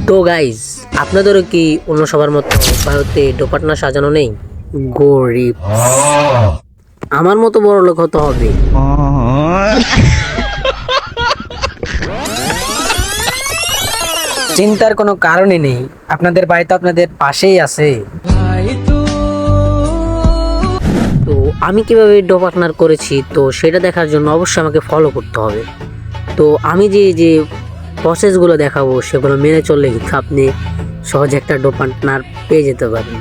তো গাইজ, আপনাদেরও কি অন্য সবার মতো বাড়িতে ডোপাটনা সাজানো নেই? গরিব আমার মতো বড় লোক হতে হবে। চিন্তার কোনো কারণই নেই, আপনাদের বাড়ি তো আপনাদের পাশেই আছে। তো আমি কিভাবে ডোপাটনার করেছি তো সেটা দেখার জন্য অবশ্যই আমাকে ফলো করতে হবে। তো আমি যে প্রসেসগুলো দেখাবো সেগুলো মেনে চললে কিন্তু আপনি সহজে একটা ডো পার্টনার পেয়ে যেতে পারেন।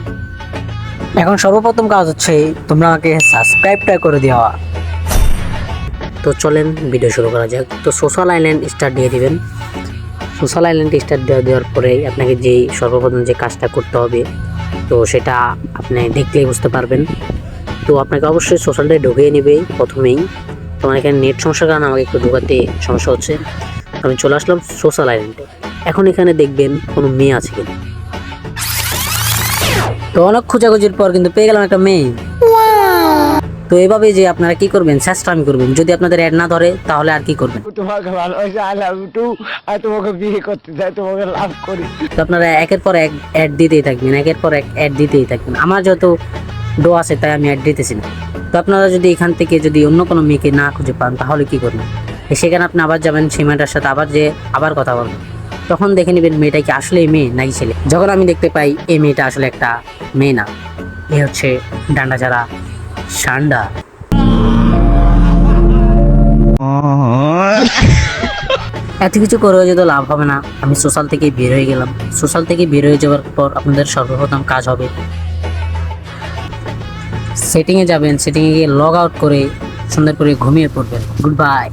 এখন সর্বপ্রথম কাজ হচ্ছে তোমরা আমাকে সাবস্ক্রাইবটা করে দেওয়া। তো চলেন ভিডিও শুরু করা যাক। তো সোশ্যাল আইল্যান্ড স্টার্ট দিয়ে দিবেন। সোশ্যাল আইল্যান্ড স্টার্ট দেওয়ার পরে আপনাকে সর্বপ্রথম যে কাজটা করতে হবে তো সেটা আপনি দেখলেই বুঝতে পারবেন। তো আপনাকে অবশ্যই সোশ্যালটাই ঢুকিয়ে নেবে প্রথমেই। তোমার এখানে নেট সমস্যার কারণে আমাকে একটু ঢোকাতে সমস্যা হচ্ছে। আমি চলে আসলাম সোশ্যাল আইল্যান্ডে। এখন এখানে দেখবেন কোনো মেয়ে আছে কিনা। তো অনেক খোঁজাখুঁজির পর কিন্তু পেয়ে গেলাম একটা মেয়ে। তো এভাবে যে আপনারা কি করবেন, চেষ্টামি করবেন। যদি আপনাদের অ্যাড না ধরে তাহলে আর কি করবেন, তোমাকে ভালোবাসি, আই লাভ ইউ টু, আর তোমাকে বিয়ে করতে চাই, তোমাকে লাভ করি। তো আপনারা একের পর এক অ্যাড দিতেই থাকবেন, একের পর এক অ্যাড দিতেই থাকবেন। আমার যেহেতু ডো আছে তাই আমি অ্যাড দিতেছি না। তো আপনারা যদি এখান থেকে যদি অন্য কোনো মেয়েকে না খুঁজে পান তাহলে কি করবেন, সেখানে আপনি আবার যাবেন সেই মেয়েটার সাথে আবার কথা বলবেন। তখন দেখে নেবেন মেয়েটা কি আসলে মেয়ে নাকি ছেলে। যখন আমি দেখতে পাই এই মেয়েটা আসলে একটা মেয়ে না, এ হচ্ছে ডান্ডা ছাড়া সান্ডা। এত কিছু করে যদি লাভ হবে না, আমি সোশ্যাল থেকে বের হয়ে গেলাম। সোশ্যাল থেকে বের হয়ে যাওয়ার পর আপনাদের সর্বপ্রথম কাজ হবে সেটিংয়ে যাবেন। সেটিংয়ে গিয়ে লগ আউট করে সুন্দর করে ঘুমিয়ে পড়বেন। Good bye.